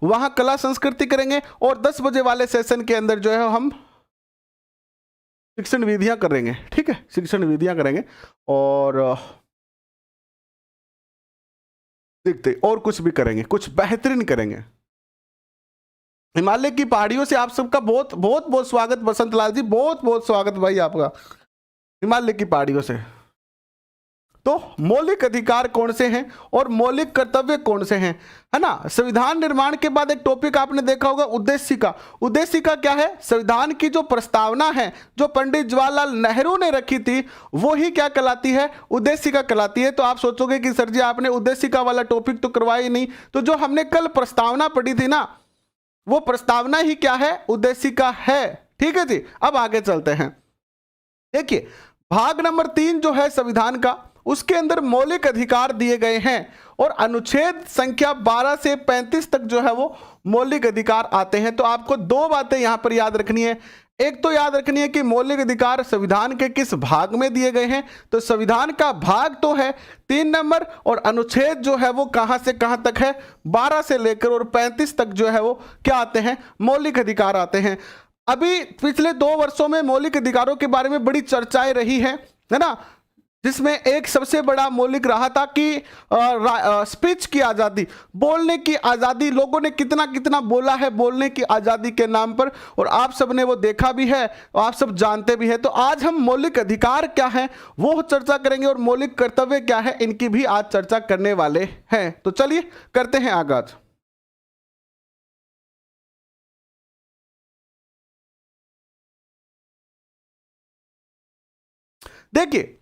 वहां कला संस्कृति करेंगे, और 10 बजे वाले सेशन के अंदर जो है हम शिक्षण विधियां करेंगे। ठीक है, शिक्षण विधियां करेंगे और देखते और कुछ भी करेंगे, कुछ बेहतरीन करेंगे। हिमालय की पहाड़ियों से आप सबका बहुत बहुत बहुत स्वागत बसंत लाल जी, बहुत बहुत स्वागत भाई आपका हिमालय की पहाड़ियों से। तो मौलिक अधिकार कौन से हैं और मौलिक कर्तव्य कौन से हैं, है ना। संविधान निर्माण के बाद एक टॉपिक आपने देखा होगा उद्देशिका। उद्देशिका क्या है? संविधान की जो प्रस्तावना है जो पंडित जवाहरलाल नेहरू ने रखी थी वो ही क्या कहलाती है? उद्देशिका कहलाती है। तो आप सोचोगे कि सर जी आपने उद्देशिका वाला टॉपिक तो करवाया ही नहीं, तो जो हमने कल प्रस्तावना पढ़ी थी ना वो प्रस्तावना ही क्या है? उद्देशिका है। ठीक है जी, अब आगे चलते हैं। देखिए भाग नंबर 3 जो है संविधान का, उसके अंदर मौलिक अधिकार दिए गए हैं और अनुच्छेद संख्या 12 से 35 तक जो है वो मौलिक अधिकार आते हैं। तो आपको 2 बातें यहां पर याद रखनी है। एक तो याद रखनी है कि मौलिक अधिकार संविधान के किस भाग में दिए गए हैं। तो संविधान का भाग तो है 3 नंबर और अनुच्छेद जो है वो कहां से कहां तक है? 12 से लेकर और 35 तक जो है वो क्या आते हैं? मौलिक अधिकार आते हैं। अभी पिछले 2 वर्षों में मौलिक अधिकारों के बारे में बड़ी चर्चाएं रही है ना, जिसमें एक सबसे बड़ा मौलिक रहा था कि स्पीच की आज़ादी, बोलने की आज़ादी। लोगों ने कितना कितना बोला है बोलने की आज़ादी के नाम पर, और आप सब ने वो देखा भी है, आप सब जानते भी हैं। तो आज हम मौलिक अधिकार क्या है वो चर्चा करेंगे और मौलिक कर्तव्य क्या है इनकी भी आज चर्चा करने वाले हैं। तो चलिए करते हैं आगाज। देखिए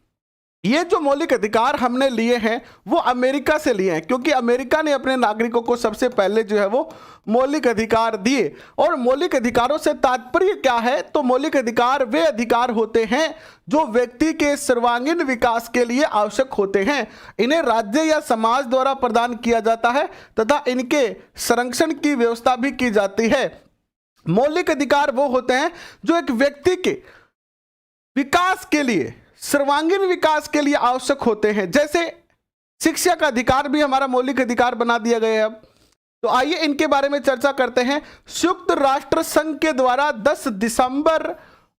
ये जो मौलिक अधिकार हमने लिए हैं वो अमेरिका से लिए हैं, क्योंकि अमेरिका ने अपने नागरिकों को सबसे पहले जो है वो मौलिक अधिकार दिए। और मौलिक अधिकारों से तात्पर्य क्या है? तो मौलिक अधिकार वे अधिकार होते हैं जो व्यक्ति के सर्वांगीण विकास के लिए आवश्यक होते हैं। इन्हें राज्य या समाज द्वारा प्रदान किया जाता है तथा इनके संरक्षण की व्यवस्था भी की जाती है। मौलिक अधिकार वो होते हैं जो एक व्यक्ति के विकास के लिए, सर्वांगीण विकास के लिए आवश्यक होते हैं। जैसे शिक्षा का अधिकार भी हमारा मौलिक अधिकार बना दिया गया है। अब तो आइए इनके बारे में चर्चा करते हैं। संयुक्त राष्ट्र संघ के द्वारा 10 दिसंबर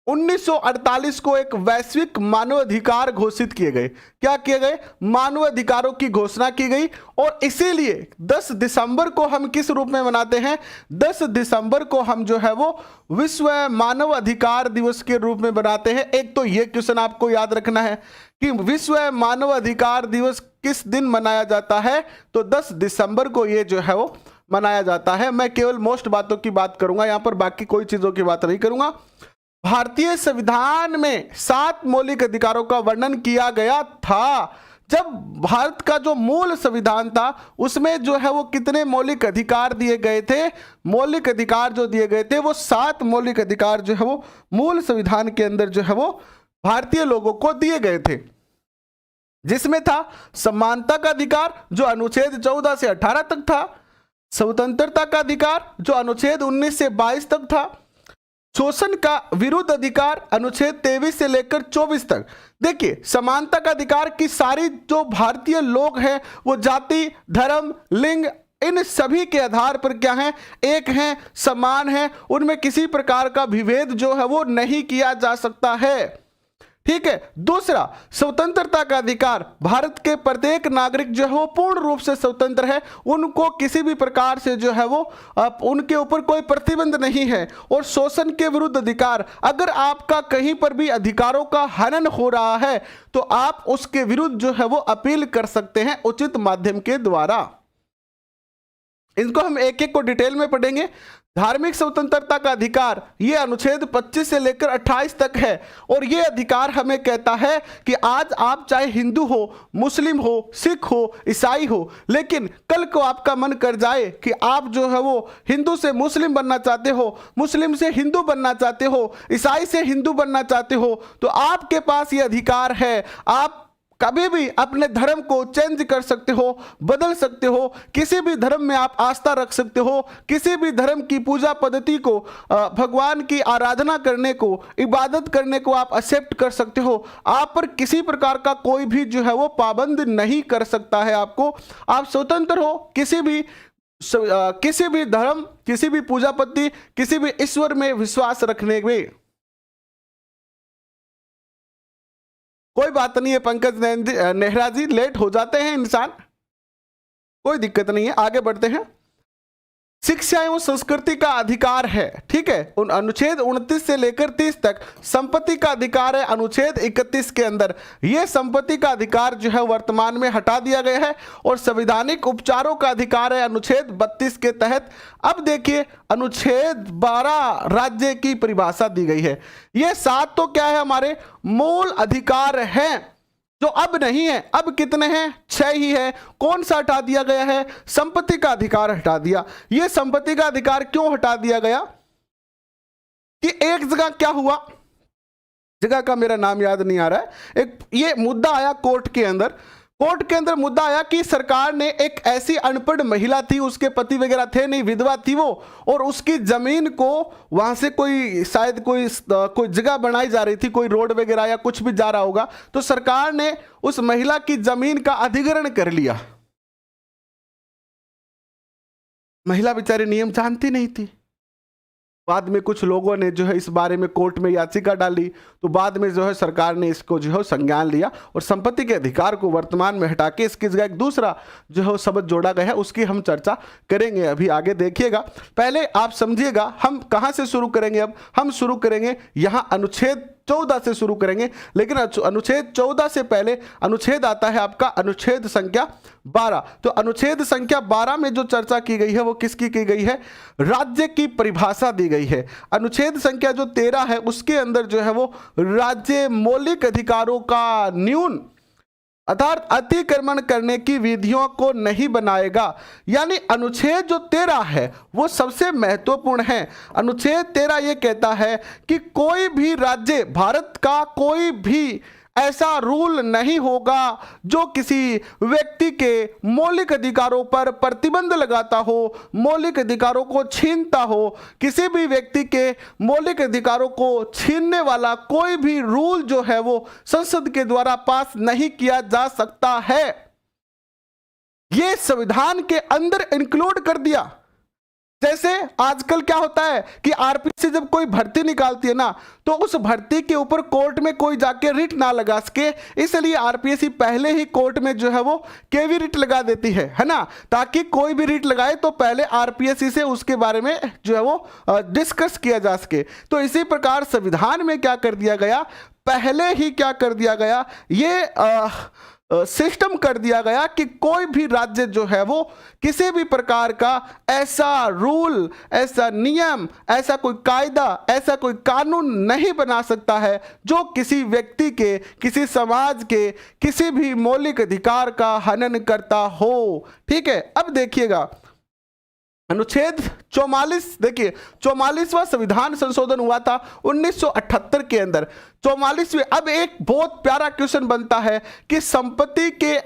1948 को एक वैश्विक मानवाधिकार घोषित किए गए। क्या किए गए? मानवाधिकारों की घोषणा की गई। और इसीलिए 10 दिसंबर को हम किस रूप में मनाते हैं? 10 दिसंबर को हम जो है वो विश्व मानव अधिकार दिवस के रूप में मनाते हैं। एक तो ये क्वेश्चन आपको याद रखना है कि विश्व मानव अधिकार दिवस किस दिन मनाया जाता है? तो 10 दिसंबर को ये जो है वो मनाया जाता है। मैं केवल मोस्ट बातों की बात करूंगा, यहां पर बाकी कोई चीजों की बात नहीं करूंगा। भारतीय संविधान में 7 मौलिक अधिकारों का वर्णन किया गया था। जब भारत का जो मूल संविधान था उसमें जो है वो कितने मौलिक अधिकार दिए गए थे? मौलिक अधिकार जो दिए गए थे वो 7 मौलिक अधिकार जो है वो मूल संविधान के अंदर जो है वो भारतीय लोगों को दिए गए थे, जिसमें था समानता का अधिकार जो अनुच्छेद 14 से 18 तक था, स्वतंत्रता का अधिकार जो अनुच्छेद 19 से 22 तक था, शोषण का विरुद्ध अधिकार अनुच्छेद 23 से लेकर 24 तक। देखिए समानता का अधिकार की सारी जो भारतीय लोग हैं वो जाति, धर्म, लिंग इन सभी के आधार पर क्या है? एक हैं, समान हैं, उनमें किसी प्रकार का विभेद जो है वो नहीं किया जा सकता है। ठीक है। दूसरा स्वतंत्रता का अधिकार, भारत के प्रत्येक नागरिक जो है वो पूर्ण रूप से स्वतंत्र है, उनको किसी भी प्रकार से जो है वो उनके ऊपर कोई प्रतिबंध नहीं है। और शोषण के विरुद्ध अधिकार, अगर आपका कहीं पर भी अधिकारों का हनन हो रहा है तो आप उसके विरुद्ध जो है वो अपील कर सकते हैं उचित माध्यम के द्वारा। इनको हम एक एक को डिटेल में पढ़ेंगे। धार्मिक स्वतंत्रता का अधिकार ये अनुच्छेद 25 से लेकर 28 तक है, और ये अधिकार हमें कहता है कि आज आप चाहे हिंदू हो, मुस्लिम हो, सिख हो, ईसाई हो, लेकिन कल को आपका मन कर जाए कि आप जो है वो हिंदू से मुस्लिम बनना चाहते हो, मुस्लिम से हिंदू बनना चाहते हो, ईसाई से हिंदू बनना चाहते हो, तो आपके पास ये अधिकार है। आप कभी भी अपने धर्म को चेंज कर सकते हो, बदल सकते हो, किसी भी धर्म में आप आस्था रख सकते हो, किसी भी धर्म की पूजा पद्धति को, भगवान की आराधना करने को, इबादत करने को आप एक्सेप्ट कर सकते हो। आप पर किसी प्रकार का कोई भी जो है वो पाबंद नहीं कर सकता है आपको। आप स्वतंत्र हो, किसी भी किसी भी धर्म, किसी भी पूजा पद्धति, किसी भी ईश्वर में विश्वास रखने में। कोई बात नहीं है पंकज नेहरा जी, लेट हो जाते हैं इंसान, कोई दिक्कत नहीं है, आगे बढ़ते हैं। शिक्षा एवं संस्कृति का अधिकार है, ठीक है, उन अनुच्छेद 29 से लेकर 30 तक संपत्ति का अधिकार है। अनुच्छेद 31 के अंदर यह संपत्ति का अधिकार जो है वर्तमान में हटा दिया गया है और संवैधानिक उपचारों का अधिकार है अनुच्छेद 32 के तहत। अब देखिए अनुच्छेद 12 राज्य की परिभाषा दी गई है। ये 7 तो क्या है, हमारे मूल अधिकार हैं जो अब नहीं है। अब कितने हैं, 6 ही है। कौन सा हटा दिया गया है, संपत्ति का अधिकार हटा दिया। यह संपत्ति का अधिकार क्यों हटा दिया गया कि एक जगह क्या हुआ, जगह का मेरा नाम याद नहीं आ रहा है, एक ये मुद्दा आया कोर्ट के अंदर मुद्दा आया कि सरकार ने एक ऐसी अनपढ़ महिला थी, उसके पति वगैरह थे नहीं, विधवा थी वो, और उसकी जमीन को वहां से कोई शायद कोई जगह बनाई जा रही थी, कोई रोड वगैरह या कुछ भी जा रहा होगा, तो सरकार ने उस महिला की जमीन का अधिग्रहण कर लिया। महिला बेचारी नियम जानती नहीं थी। बाद में कुछ लोगों ने जो है इस बारे में कोर्ट में याचिका डाली, तो बाद में जो है सरकार ने इसको जो है संज्ञान लिया और संपत्ति के अधिकार को वर्तमान में हटा के इसकी जगह एक दूसरा जो है शब्द जोड़ा गया है, उसकी हम चर्चा करेंगे अभी आगे, देखिएगा। पहले आप समझिएगा हम कहां से शुरू करेंगे। अब हम शुरू करेंगे यहां अनुच्छेद 14 से शुरू करेंगे, लेकिन अनुच्छेद 14 से पहले अनुच्छेद आता है आपका अनुच्छेद संख्या 12। तो अनुच्छेद संख्या 12 में जो चर्चा की गई है वो किसकी की गई है, राज्य की परिभाषा दी गई है। अनुच्छेद संख्या जो 13 है उसके अंदर जो है वो राज्य मौलिक अधिकारों का न्यून अर्थात अतिक्रमण करने की विधियों को नहीं बनाएगा। यानी अनुच्छेद जो 13 है वो सबसे महत्वपूर्ण है। अनुच्छेद 13 ये कहता है कि कोई भी राज्य, भारत का कोई भी ऐसा रूल नहीं होगा जो किसी व्यक्ति के मौलिक अधिकारों पर प्रतिबंध लगाता हो, मौलिक अधिकारों को छीनता हो। किसी भी व्यक्ति के मौलिक अधिकारों को छीनने वाला कोई भी रूल जो है वो संसद के द्वारा पास नहीं किया जा सकता है। ये संविधान के अंदर इंक्लूड कर दिया। जैसे आजकल क्या होता है कि आरपीसी जब कोई भर्ती निकालती है ना, तो उस भर्ती के ऊपर कोर्ट में कोई जाके रिट ना लगा सके, इसलिए आरपीएससी पहले ही कोर्ट में जो है वो केवी रिट लगा देती है ना, ताकि कोई भी रिट लगाए तो पहले आरपीएससी से उसके बारे में जो है वो डिस्कस किया जा सके। तो इसी प्रकार संविधान में क्या कर दिया गया, पहले ही क्या कर दिया गया, ये सिस्टम कर दिया गया कि कोई भी राज्य जो है वो किसी भी प्रकार का ऐसा रूल, ऐसा नियम, ऐसा कोई कायदा, ऐसा कोई कानून नहीं बना सकता है जो किसी व्यक्ति के, किसी समाज के किसी भी मौलिक अधिकार का हनन करता हो। ठीक है, अब देखिएगा अनुच्छेद 44, देखिए 44वां संविधान संशोधन हुआ था 1978 के अंदर। 44वें, अब एक बहुत प्यारा क्वेश्चन बनता है कि संपत्ति के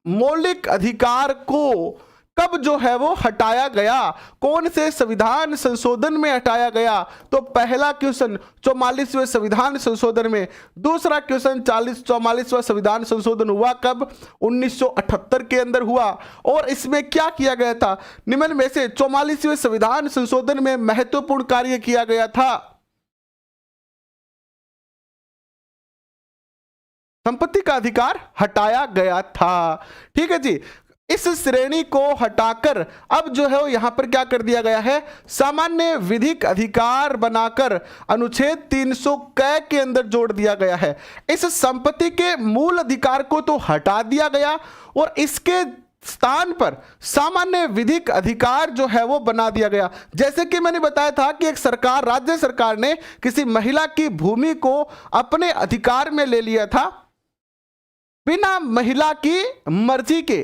मौलिक अधिकार को कब जो है वो हटाया गया, कौन से संविधान संशोधन में हटाया गया। तो पहला क्वेश्चन 44वें संविधान संशोधन में, दूसरा क्वेश्चन 44वां संविधान संशोधन हुआ कब, 1978 के अंदर हुआ। और इसमें क्या किया गया था, निम्न में से 44वें संविधान संशोधन में महत्वपूर्ण कार्य किया गया था, संपत्ति का अधिकार हटाया गया था। ठीक है जी, इस श्रेणी को हटाकर अब जो है वो यहां पर क्या कर दिया गया है, सामान्य विधिक अधिकार बनाकर अनुच्छेद 300 क के अंदर जोड़ दिया गया है। इस संपत्ति के मूल अधिकार को तो हटा दिया गया और इसके स्थान पर सामान्य विधिक अधिकार जो है वो बना दिया गया। जैसे कि मैंने बताया था कि एक सरकार, राज्य सरकार ने किसी महिला की भूमि को अपने अधिकार में ले लिया था बिना महिला की मर्जी के,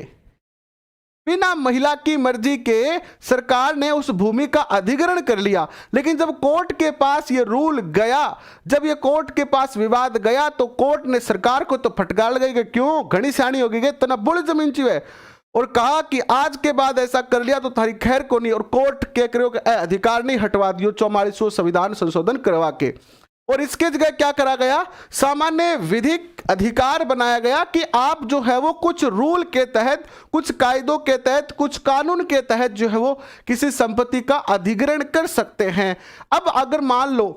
बिना महिला की मर्जी के सरकार ने उस भूमि का अधिग्रहण कर लिया। लेकिन जब कोर्ट के पास ये रूल गया, जब ये कोर्ट के पास विवाद गया, तो कोर्ट ने सरकार को तो फटकार लगाई कि क्यों घनी सियाणी हो गई, तना बुढ़ जमीन चाहिए, और कहा कि आज के बाद ऐसा कर लिया तो थारी खैर को नहीं। और कोर्ट क्या करो कि अधिकार नहीं हटवा दियो 44वां संविधान संशोधन करवा के। और इसके जगह क्या करा गया, सामान्य विधिक अधिकार बनाया गया कि आप जो है वो कुछ रूल के तहत, कुछ कायदों के तहत, कुछ कानून के तहत जो है वो किसी संपत्ति का अधिग्रहण कर सकते हैं। अब अगर मान लो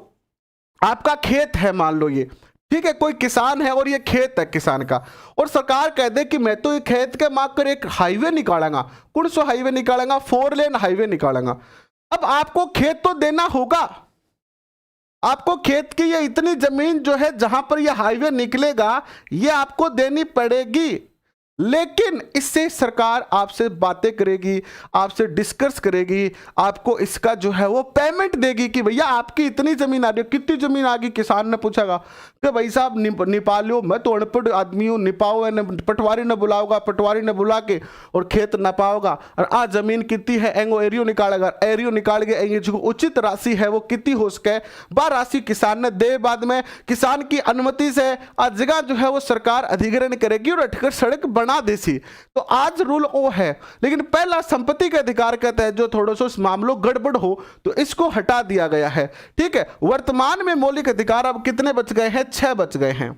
आपका खेत है, मान लो ये ठीक है, कोई किसान है और ये खेत है किसान का, और सरकार कह दे कि मैं तो ये खेत के मांग कर एक हाईवे निकालेंगा, कौन सा हाईवे निकालेंगा, 4 लेन हाईवे निकालेंगा। अब आपको खेत तो देना होगा, आपको खेत की ये इतनी जमीन जो है जहां पर ये हाईवे निकलेगा ये आपको देनी पड़ेगी, लेकिन इससे सरकार आपसे बातें करेगी, आपसे डिस्कस करेगी, आपको इसका जो है वो पेमेंट देगी कि भैया आपकी इतनी जमीन आ रही है, कितनी जमीन आ गई। किसान ने पूछेगा कि भाई साहब निपा लो, मैं तो अनपढ़ आदमी हूँ, निपाओ ने पटवारी ने बुलाओगा, पटवारी ने बुला के और खेत नपाओगा, और आज जमीन कितनी है एंगो एरियो निकालेगा, एरियो निकाल के जो उचित राशि है वो कितनी हो सके वह राशि किसान ने दे, बाद में किसान की अनुमति से आज जगह जो है वो सरकार अधिग्रहण करेगी और अटकर सड़क बना देसी। तो आज रूल वो है, लेकिन पहला संपत्ति के अधिकार के तहत जो थोड़ा सा मामलों गड़बड़ हो तो इसको हटा दिया गया है। ठीक है, वर्तमान में मौलिक अधिकार अब कितने बच गए हैं, 6 बच गए हैं।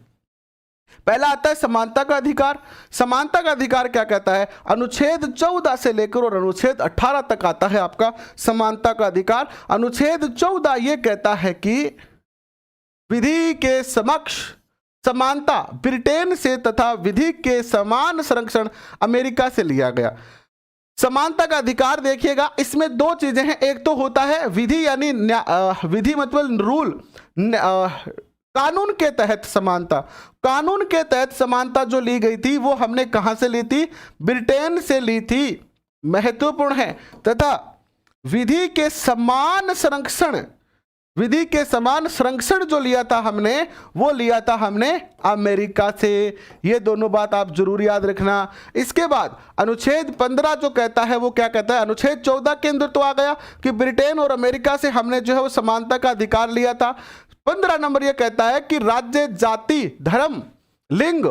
पहला आता है समानता का अधिकार। समानता का अधिकार क्या कहता है, अनुच्छेद 14 से लेकर और अनुच्छेद 18 तक आता है आपका समानता का अधिकार। अनुच्छेद 14 यह कहता है कि विधि के समक्ष समानता ब्रिटेन से तथा विधि के समान संरक्षण अमेरिका से लिया गया। समानता का अधिकार देखिएगा, इसमें 2 चीजें हैं, एक तो होता है विधि यानी विधि मतलब रूल, कानून के तहत समानता। कानून के तहत समानता जो ली गई थी वो हमने कहां से ली थी, ब्रिटेन से ली थी, महत्वपूर्ण है। तथा विधि के समान संरक्षण, विधि के समान संरक्षण जो लिया था हमने, वो लिया था हमने अमेरिका से। ये दोनों बात आप जरूर याद रखना। इसके बाद अनुच्छेद 15 जो कहता है वो क्या कहता है, अनुच्छेद 14 के अंदर तो आ गया कि ब्रिटेन और अमेरिका से हमने जो है वो समानता का अधिकार लिया था। 15 नंबर ये कहता है कि राज्य, जाति, धर्म, लिंग,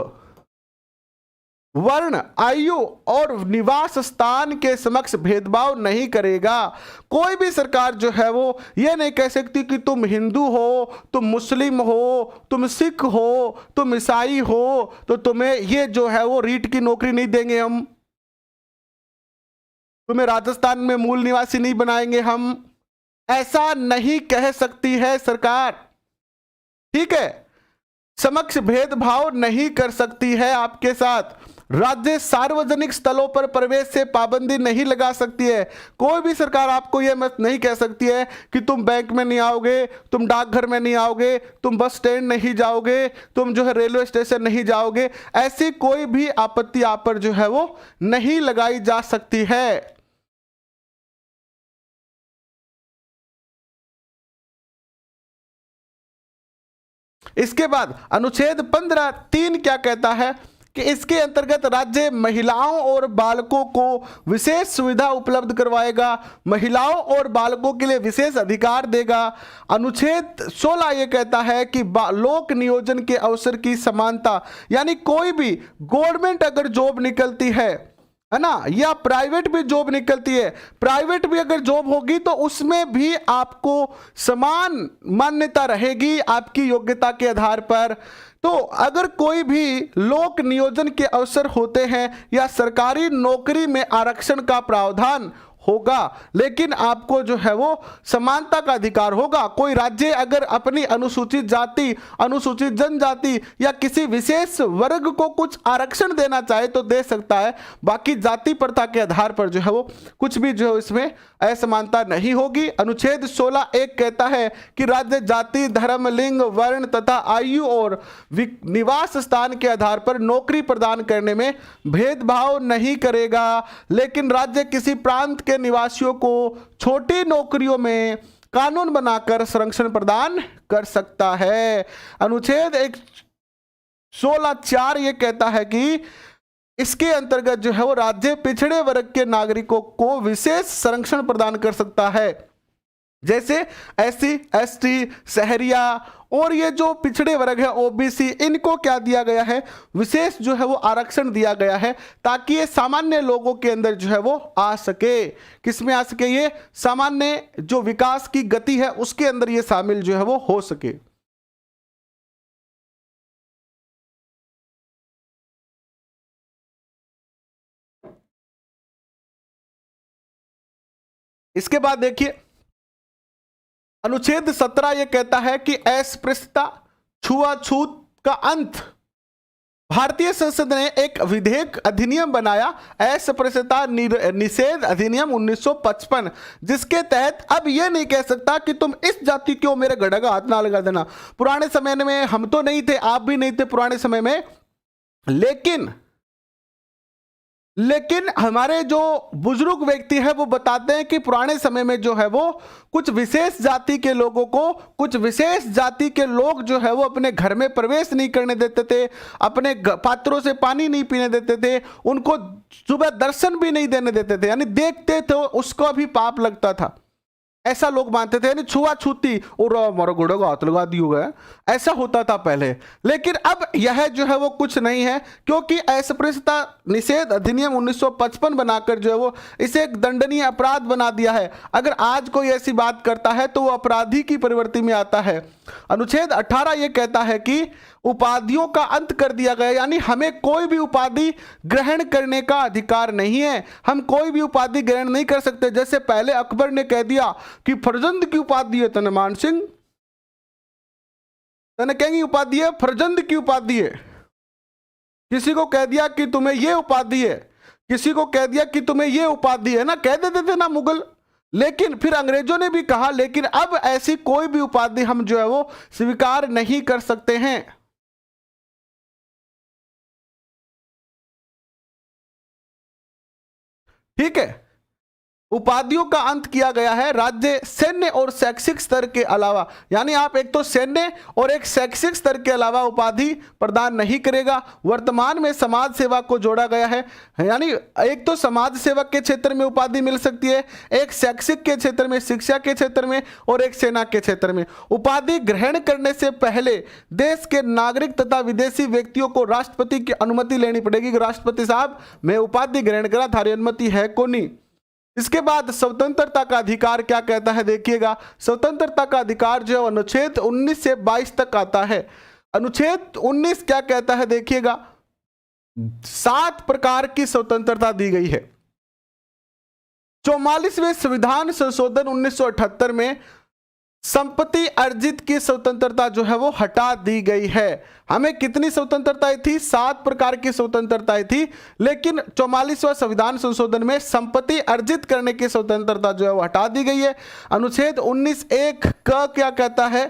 वर्ण, आयु और निवास स्थान के समक्ष भेदभाव नहीं करेगा। कोई भी सरकार जो है वो ये नहीं कह सकती कि तुम हिंदू हो, तुम मुस्लिम हो, तुम सिख हो, तुम ईसाई हो, तो तुम्हें ये जो है वो रीट की नौकरी नहीं देंगे हम, तुम्हें राजस्थान में मूल निवासी नहीं बनाएंगे हम। ऐसा नहीं कह सकती है सरकार। ठीक है, समक्ष भेदभाव नहीं कर सकती है आपके साथ। राज्य सार्वजनिक स्थलों पर प्रवेश से पाबंदी नहीं लगा सकती है। कोई भी सरकार आपको यह मत नहीं कह सकती है कि तुम बैंक में नहीं आओगे, तुम डाकघर में नहीं आओगे, तुम बस स्टैंड नहीं जाओगे, तुम जो है रेलवे स्टेशन नहीं जाओगे। ऐसी कोई भी आपत्ति आप पर जो है वो नहीं लगाई जा सकती है। इसके बाद अनुच्छेद 15(3) क्या कहता है कि इसके अंतर्गत राज्य महिलाओं और बालकों को विशेष सुविधा उपलब्ध करवाएगा, महिलाओं और बालकों के लिए विशेष अधिकार देगा। अनुच्छेद 16 ये कहता है कि लोक नियोजन के अवसर की समानता, यानी कोई भी गवर्नमेंट अगर जॉब निकलती है ना, या प्राइवेट भी जॉब निकलती है, प्राइवेट भी अगर जॉब होगी तो उसमें भी आपको समान मान्यता रहेगी आपकी योग्यता के आधार पर। तो अगर कोई भी लोक नियोजन के अवसर होते हैं या सरकारी नौकरी में आरक्षण का प्रावधान होगा, लेकिन आपको जो है वो समानता का अधिकार होगा। कोई राज्य अगर अपनी अनुसूचित जाति, अनुसूचित जनजाति या किसी विशेष वर्ग को कुछ आरक्षण देना चाहे तो दे सकता है, बाकी जाति प्रथा के आधार पर जो है वो कुछ भी जो है इसमें असमानता नहीं होगी। अनुच्छेद 16(1) कहता है कि राज्य जाति, धर्म, लिंग, वर्ण तथा आयु और निवास स्थान के आधार पर नौकरी प्रदान करने में भेदभाव नहीं करेगा, लेकिन राज्य किसी प्रांत के निवासियों को छोटी नौकरियों में कानून बनाकर संरक्षण प्रदान कर सकता है। अनुच्छेद 16(4) ये कहता है कि इसके अंतर्गत जो है वो राज्य पिछड़े वर्ग के नागरिकों को विशेष संरक्षण प्रदान कर सकता है, जैसे SC, ST, शहरिया और ये जो पिछड़े वर्ग है OBC, इनको क्या दिया गया है, विशेष जो है वो आरक्षण दिया गया है ताकि ये सामान्य लोगों के अंदर जो है वो आ सके। किसमें आ सके, ये सामान्य जो विकास की गति है उसके अंदर ये शामिल जो है वो हो सके। इसके बाद देखिए अनुच्छेद 17 यह कहता है कि अस्पृश्यता छुआछूत का अंत। भारतीय संसद ने एक विधेयक अधिनियम बनाया, अस्पृश्यता निषेध अधिनियम 1955, जिसके तहत अब यह नहीं कह सकता कि तुम इस जाति क्यों मेरे गड्ढे का हाथ ना लगा देना। पुराने समय में हम तो नहीं थे, आप भी नहीं थे पुराने समय में, लेकिन हमारे जो बुजुर्ग व्यक्ति है वो बताते हैं कि पुराने समय में जो है वो कुछ विशेष जाति के लोगों को, कुछ विशेष जाति के लोग जो है वो अपने घर में प्रवेश नहीं करने देते थे, अपने पात्रों से पानी नहीं पीने देते थे, उनको सुबह दर्शन भी नहीं देने देते थे, यानी देखते थे उसको भी पाप लगता था, ऐसा लोग मानते थे, यानी छुआछूती और हमारा घोड़े का हाथ लगा दिया, ऐसा होता था पहले। लेकिन अब यह जो है वो कुछ नहीं है, क्योंकि अस्पृश्यता निषेध अधिनियम 1955 बनाकर जो है वो इसे एक दंडनीय अपराध बना दिया है। अगर आज कोई ऐसी बात करता है तो वो अपराधी की प्रवृत्ति में आता है। अनुच्छेद 18 ये कहता है कि उपाधियों का अंत कर दिया गया, यानी हमें कोई भी उपाधि ग्रहण करने का अधिकार नहीं है, हम कोई भी उपाधि ग्रहण नहीं कर सकते। जैसे पहले अकबर ने कह दिया कि फरजंद की उपाधि है तने मान सिंह, तने कहेंगी उपाधि है, फरजंद की उपाधि है। किसी को कह दिया कि तुम्हें यह उपाधि है, किसी को कह दिया कि तुम्हें यह उपाधि है, ना कह देते थे ना मुगल। लेकिन फिर अंग्रेजों ने भी कहा लेकिन अब ऐसी कोई भी उपाधि हम जो है वो स्वीकार नहीं कर सकते हैं। ठीक है, उपाधियों का अंत किया गया है राज्य, सैन्य और शैक्षिक स्तर के अलावा, यानी आप एक तो सैन्य और एक शैक्षिक स्तर के अलावा उपाधि प्रदान नहीं करेगा। वर्तमान में समाज सेवा को जोड़ा गया है, यानी एक तो समाज सेवक के क्षेत्र में उपाधि मिल सकती है, एक शैक्षिक के क्षेत्र में, शिक्षा के क्षेत्र में, और एक सेना के क्षेत्र में। उपाधि ग्रहण करने से पहले देश के नागरिक तथा विदेशी व्यक्तियों को राष्ट्रपति की अनुमति लेनी पड़ेगी कि राष्ट्रपति साहब मैं उपाधि ग्रहण करा, थारी अनुमति है को नहीं। इसके बाद स्वतंत्रता का अधिकार क्या कहता है, देखिएगा स्वतंत्रता का अधिकार जो है अनुच्छेद 19 से 22 तक आता है। अनुच्छेद 19 क्या कहता है, देखिएगा 7 प्रकार की स्वतंत्रता दी गई है। 44वें संविधान संशोधन 1978 में संपत्ति अर्जित की स्वतंत्रता जो है वो हटा दी गई है। हमें कितनी स्वतंत्रताएं थी, 7 प्रकार की स्वतंत्रताएं थी, लेकिन 44वां संविधान संशोधन में संपत्ति अर्जित करने की स्वतंत्रता जो है वो हटा दी गई है। अनुच्छेद 19(1) क क्या कहता है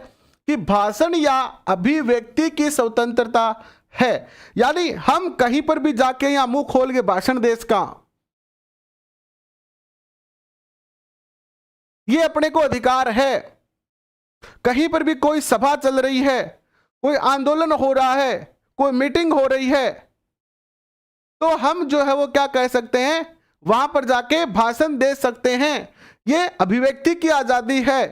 कि भाषण या अभिव्यक्ति की स्वतंत्रता है, यानी हम कहीं पर भी जाके या मुंह खोल के भाषण देश का ये अपने को अधिकार है। कहीं पर भी कोई सभा चल रही है, कोई आंदोलन हो रहा है, कोई मीटिंग हो रही है, तो हम जो है वो क्या कह सकते हैं, वहां पर जाके भाषण दे सकते हैं। ये अभिव्यक्ति की आजादी है।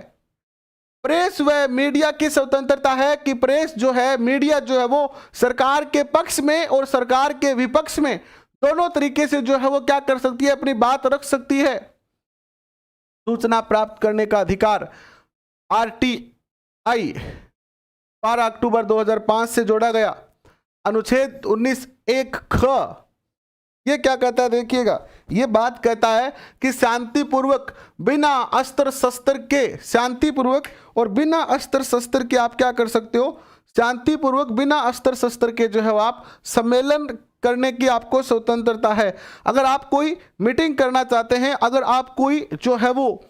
प्रेस व मीडिया की स्वतंत्रता है कि प्रेस जो है, मीडिया जो है वो सरकार के पक्ष में और सरकार के विपक्ष में दोनों तरीके से जो है वो क्या कर सकती है, अपनी बात रख सकती है। सूचना प्राप्त करने का अधिकार RTI 12 अक्टूबर 2005 से जोड़ा गया। अनुच्छेद 19(1) ख ये क्या कहता है, देखिएगा ये बात कहता है कि शांतिपूर्वक बिना अस्त्र शस्त्र के, शांतिपूर्वक और बिना अस्त्र शस्त्र के आप क्या कर सकते हो, शांतिपूर्वक बिना अस्त्र शस्त्र के जो है आप सम्मेलन करने की आपको स्वतंत्रता है। अगर आप कोई मीटिंग करना चाहते हैं, अगर आप कोई जो है वो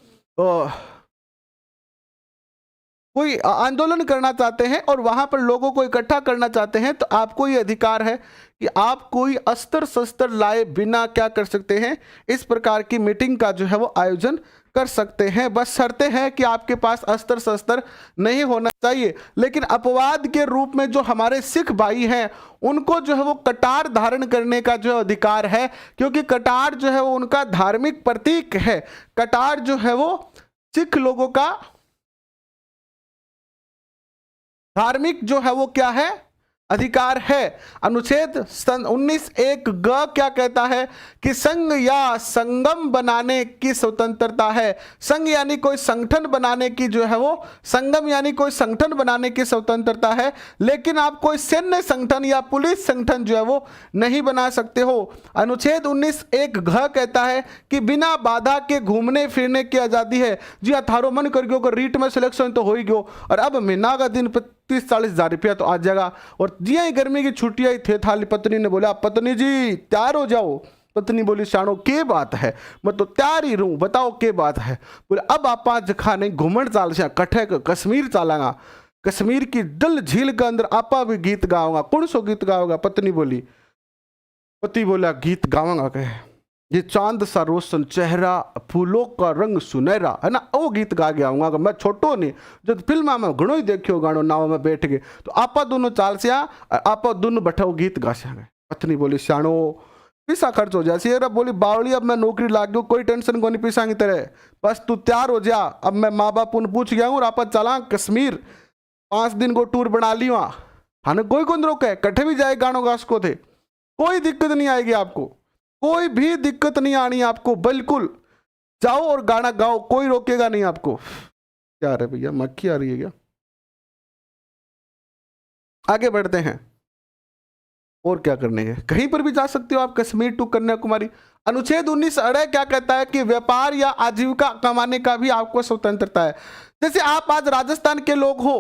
कोई आंदोलन करना चाहते हैं और वहां पर लोगों को इकट्ठा करना चाहते हैं, तो आपको ये अधिकार है कि आप कोई अस्त्र शस्त्र लाए बिना क्या कर सकते हैं, इस प्रकार की मीटिंग का जो है वो आयोजन कर सकते हैं। बस शर्तें हैं कि आपके पास अस्त्र शस्त्र नहीं होना चाहिए। लेकिन अपवाद के रूप में जो हमारे सिख भाई हैं, उनको जो है वो कटार धारण करने का जो अधिकार है, क्योंकि कटार जो है वो उनका धार्मिक प्रतीक है। कटार जो है वो सिख लोगों का धार्मिक जो है वो क्या है, अधिकार है। अनुच्छेद 19(1) ग क्या कहता है कि संघ या संगम बनाने की स्वतंत्रता है। संघ यानी कोई संगठन बनाने की जो है वो, संगम यानी कोई संगठन बनाने की स्वतंत्रता है, लेकिन आप कोई सैन्य संगठन या पुलिस संगठन जो है वो नहीं बना सकते हो। अनुच्छेद 19(1) घ कहता है कि बिना बाधा के घूमने फिरने की आजादी है। जी हाँ, थारो मन कर गयो, रीट में सिलेक्शन तो हो ही गयो और अब महीना का दिन 30-40 हजार रुपया तो आ जाएगा। और जी ही गर्मी की छुट्टियां थे, थाली पत्नी ने बोला पत्नी जी तैयार हो जाओ। पत्नी बोली शानो के बात है, मैं तो तैयार ही रहूं, बताओ के बात है। बोले अब आप आज खाने घूमन चाल से कट्ठे कश्मीर चालांगा, कश्मीर की डल झील के अंदर आपा भी गीत गाऊंगा। कौन सो गीत गाओगा? पत्नी बोली, पति बोला गीत गाऊंगा कहे ये चांद सा रोशन चेहरा फूलों का रंग सुनहरा, है ना, वो गीत गा के आऊंगा। मैं छोटो नहीं, जब फिल्म में घणो ही देखियो गानो नाव में बैठ के, तो आपा दोनों चाल से आपा दोनों बैठा वो गीत गा सके। पत्नी बोली शानो पैसा खर्च हो जाए। अरे बोली बावली अब मैं नौकरी लाग गयो, कोई टेंशन को नहीं पैसा की तरह, बस तू तैयार हो जा। अब मैं माँ बाप उन पूछ गया हूँ और आप चला कश्मीर 5 दिन को टूर बना ली वहाँ, हाँ ना, कोई कौन रोके, कट्ठे भी जाए गानों गास को थे, कोई दिक्कत नहीं आएगी आपको, कोई भी दिक्कत नहीं आनी आपको, बिल्कुल जाओ और गाना गाओ, कोई रोकेगा नहीं आपको। क्या रहे भैया, मक्खी आ रही है क्या? आगे बढ़ते हैं, और क्या करने हैं, कहीं पर भी जा सकते हो आप, कश्मीर टू कन्याकुमारी। अनुच्छेद 19 अड़े क्या कहता है कि व्यापार या आजीविका कमाने का भी आपको स्वतंत्रता है। जैसे आप आज राजस्थान के लोग हो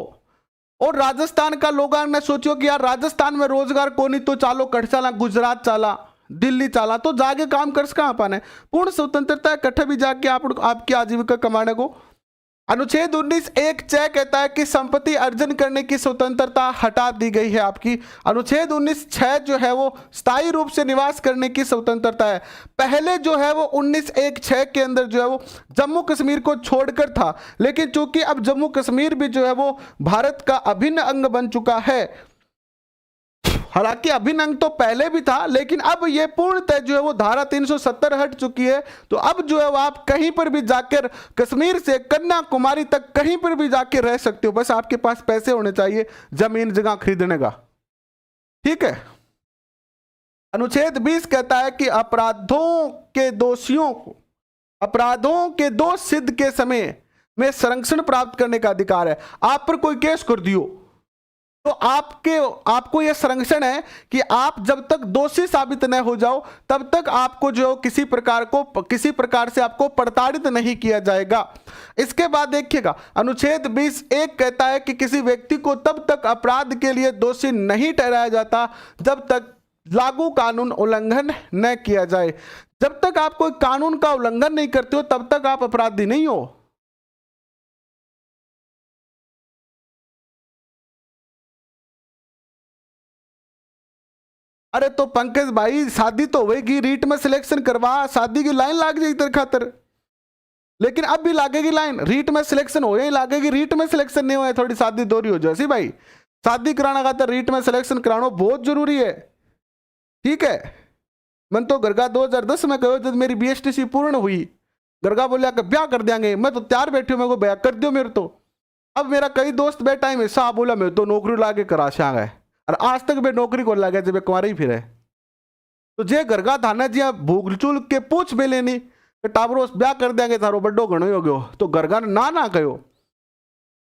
और राजस्थान का लोग ने सोचो कि यार राजस्थान में रोजगार को नहीं, तो चालो कट चाला गुजरात चाला, दिल्ली चाला, तो जाके काम कर सका पाने, पूर्ण स्वतंत्रता है, कट्ठे भी जाके आपकी आजीविका कमाने को। अनुच्छेद 19(1) च कहता है कि संपत्ति अर्जन करने की स्वतंत्रता हटा दी गई है आपकी। अनुच्छेद 19(6) जो है वो स्थायी रूप से निवास करने की स्वतंत्रता है। पहले जो है वो 19(1)(6) के अंदर जो है वो जम्मू कश्मीर को छोड़कर था, लेकिन चूंकि अब जम्मू कश्मीर भी जो है वो भारत का अभिन्न अंग बन चुका है। हालांकि अभिन्न अंग तो पहले भी था, लेकिन अब ये पूर्णतः जो है वो धारा 370 हट चुकी है। तो अब जो है वो आप कहीं पर भी जाकर, कश्मीर से कन्याकुमारी तक कहीं पर भी जाकर रह सकते हो, बस आपके पास पैसे होने चाहिए जमीन जगह खरीदने का, ठीक है। अनुच्छेद 20 कहता है कि अपराधों के दोष सिद्ध के समय में संरक्षण प्राप्त करने का अधिकार है। आप पर कोई केस कर दियो तो आपको यह संरक्षण है कि आप जब तक दोषी साबित न हो जाओ तब तक आपको जो किसी प्रकार से आपको प्रताड़ित नहीं किया जाएगा। इसके बाद देखिएगा, अनुच्छेद 20(1) कहता है कि किसी व्यक्ति को तब तक अपराध के लिए दोषी नहीं ठहराया जाता जब तक लागू कानून उल्लंघन न किया जाए। जब तक आप कोई कानून का उल्लंघन नहीं करते हो तब तक आप अपराधी नहीं हो। अरे तो पंकज भाई शादी तो होगी, रीट में सिलेक्शन करवा, शादी की लाइन लाग जाएगी तेरे खातर, लेकिन अब भी लागेगी लाइन, रीट में सिलेक्शन हो ही लागेगी, रीट में सिलेक्शन नहीं हुआ है थोड़ी शादी दोरी हो जाए भाई। शादी कराना खातर रीट में सिलेक्शन कराना बहुत जरूरी है, ठीक है। मैं तो गरगा 2010 में कहो जब मेरी BSTC पूर्ण हुई, गरगा बोलिया कि ब्याह कर देंगे, मैं तो तैयार बैठी हूँ, मेरे को ब्याह कर दियो मेरे तो। अब मेरा कई दोस्त बैठा है, साहब बोला मैं तो नौकरी लाके करा से आ गए, और आज तक वे नौकरी को लगे जब कुमार ही फिरे। तो जे गरगा थाना जी भूल चूल के पूछ बे लेनी टाबरो ब्याह कर देंगे थारो बड्डो घणो हो गयो, तो गरगा ने ना कहो,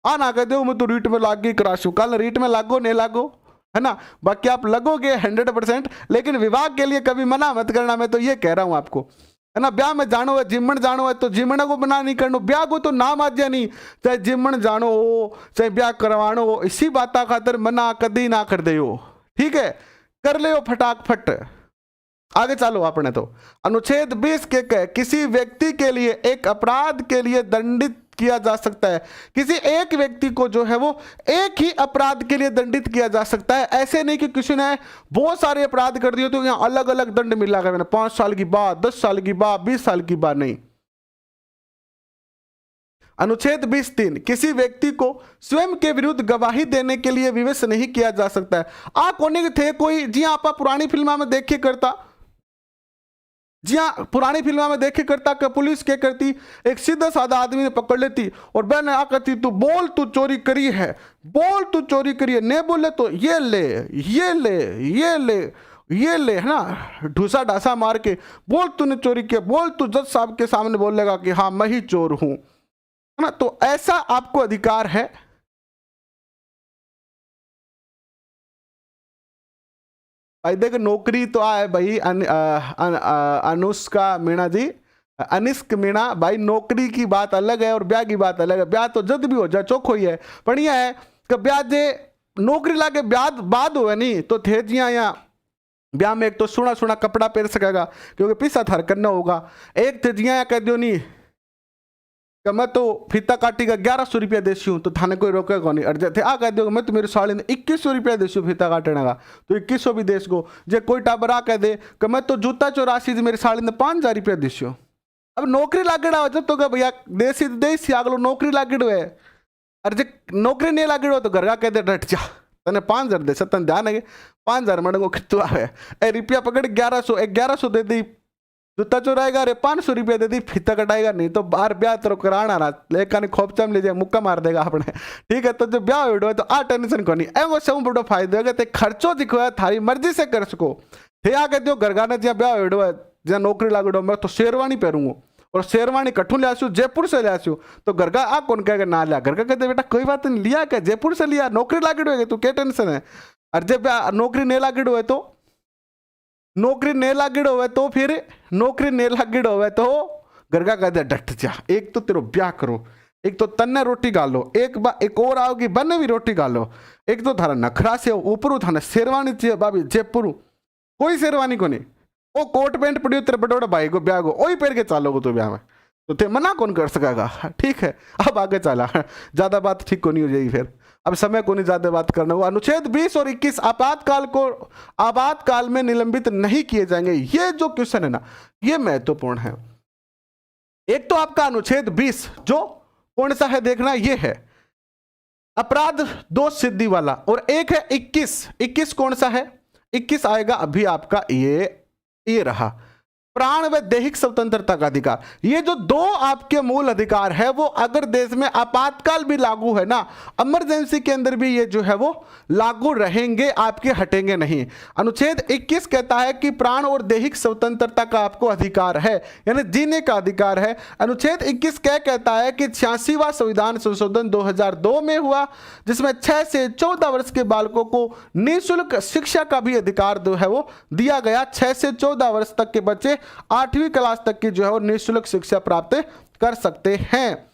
आ ना कह दो मैं तो रीट में लाग गई कराशू, कल रीट में लागो नहीं लागो, है ना। बाकी आप लगोगे 100%, लेकिन विवाह के लिए कभी मना मत करना, मैं तो ये कह रहा हूं आपको, है ना। ब्याह में जानो है, जिमण जानो है तो जिमण को मना नहीं करनो, ब्याह को तो नाम आज्ञा नहीं, चाहे जिमण जानो हो चाहे ब्याह करवानो हो, इसी बात खातर मना कदी ना कर दे हो, ठीक है, कर ले फटाक फट। आगे चलो आपने तो अनुच्छेद 20 के कह किसी व्यक्ति के लिए एक अपराध के लिए दंडित किया जा सकता है। किसी एक व्यक्ति को जो है वो एक ही अपराध के लिए दंडित किया जा सकता है, ऐसे नहीं कि किसी ने बहुत सारे अपराध कर दिए तो यहाँ अलग अलग दंड मिला मैंने 5 साल की बाद, 10 साल की बाद, 20 साल की बाद, नहीं। अनुच्छेद 20(3) किसी व्यक्ति को स्वयं के विरुद्ध गवाही देने के लिए विवश नहीं किया जा सकता है। आप कोने थे कोई जी आप पुरानी फिल्मा में देखे करता जी हाँ, पुरानी फिल्मों में देखे करता कि पुलिस क्या करती, एक सीधा साधा आदमी ने पकड़ लेती और बहन आ कहती तू बोल तू चोरी करी है, बोल तू चोरी करी है, नहीं बोले तो ये ले ये ले ये ले ये ले, है ना, ढूसा ढासा मार के बोल तूने चोरी किया, बोल तू जज साहब के सामने बोलेगा कि हाँ मैं ही चोर हूं, है ना। तो ऐसा आपको अधिकार है। भाई देख नौकरी तो आए भाई अनुष्का मीणा जी, अनिष्क मीणा भाई, नौकरी की बात अलग है और ब्याह की बात अलग है। ब्याह तो जद भी हो जाए चौखो ही है, पर यह है कि ब्याह जे नौकरी लाके ब्याह बाद हुए नहीं तो थे जिया या ब्याह में एक तो सुना सुना कपड़ा पहन सकेगा क्योंकि पिसा थार करना होगा, एक थे जिया कह दो नहीं कि मैं तो फीता काटी का 1100 रुपया देसी हूँ तो थाने कोई रोकेगा नहीं। अर्जे थे आ कह दो मैं तो मेरी साड़ी ने 2100 रुपया देसी हूँ फीता काटने का तो 2100 भी देश को। जे कोई टाबर आ कह दे कि मैं तो जूता 84 मेरी साड़ी ने 5000 रुपया देसी हूँ। अब नौकरी लागेड़ा हो जब तो क्या भैया देसी देसी आगलो नौकरी लागेड़ो है, अरे जे नौकरी नहीं लागेड़ो तो घर का कह दे डट जा तने 5000 दे तन ध्यान है 5000 मड़ंगो कितना है ए रुपया पकड़ 1100 दे दी, जूता चुराएगा रे 500 रुपया दे दी, फीता कटाएगा नहीं तो बाहर ब्याह तेरे कराना ना लेकिन खोपचा में ले जाए मुक्का मार देगा अपने, ठीक है। तो जो ब्याह उड़ो है तो आ टेंशन को नहीं एवं सब बड़ो फायदो है कि खर्चो दिखो है थारी मर्जी से कर सको। थे आ कहते हो घरगाने जहाँ ब्याह उड़ो है जहाँ नौकरी लागो मैं तो शेरवानी पहनूंगा और शेरवानी कठू ले आसू जयपुर से ले आसू तो घर का आ कौन कहेगा ना लिया, घर का कहते बेटा कोई बात नहीं लिया क्या जयपुर से लिया नौकरी लागेड़ो है तू क्या टेंशन है। और जब नौकरी नहीं लागेड़ो है तो नौकरी नहीं लागेड़ो है तो फिर नौकरी नहीं लागेड़ो है तो घर का कहते डट जा, एक तो तेरो ब्याह करो, एक तो तन्ने रोटी गालो, एक और आओगी बने भी रोटी गालो, एक तो थारा नखरा से ऊपर थाने शेरवानी चाहिए भाभी जयपुर कोई शेरवानी को नहीं, वो कोट पैंट पड़ी तेरे बड़े बड़े भाई को ब्याह को वही पहन के चालोगे तो ब्याह में तो ते मना कौन कर सकेगा। ठीक है अब आगे चला, ज्यादा बात ठीक को नहीं हो जाएगी फिर, अब समय को नहीं ज्यादा बात करना हुआ। अनुच्छेद 20 और 21 आपातकाल में निलंबित नहीं किए जाएंगे, ये जो क्वेश्चन है ना ये महत्वपूर्ण है। एक तो आपका अनुच्छेद 20 जो कौन सा है देखना, ये है अपराध दोष सिद्धि वाला, और एक है 21 कौन सा है 21 आएगा अभी आपका ये रहा प्राण व दैहिक स्वतंत्रता का अधिकार। ये जो दो आपके मूल अधिकार है वो अगर देश में आपातकाल भी लागू है ना, इमरजेंसी के अंदर भी ये जो है वो लागू रहेंगे, आपके हटेंगे नहीं। अनुच्छेद 21 कहता है कि प्राण और दैहिक स्वतंत्रता का आपको अधिकार है, यानी जीने का अधिकार है। अनुच्छेद 21 क्या कहता है कि 86वां संविधान संशोधन 2002 में हुआ जिसमें 6 से 14 वर्ष के बालकों को निःशुल्क शिक्षा का भी अधिकार जो है वो दिया गया। 6 से 14 वर्ष तक के बच्चे 8वीं क्लास तक की जो है वो निःशुल्क शिक्षा प्राप्त कर सकते हैं।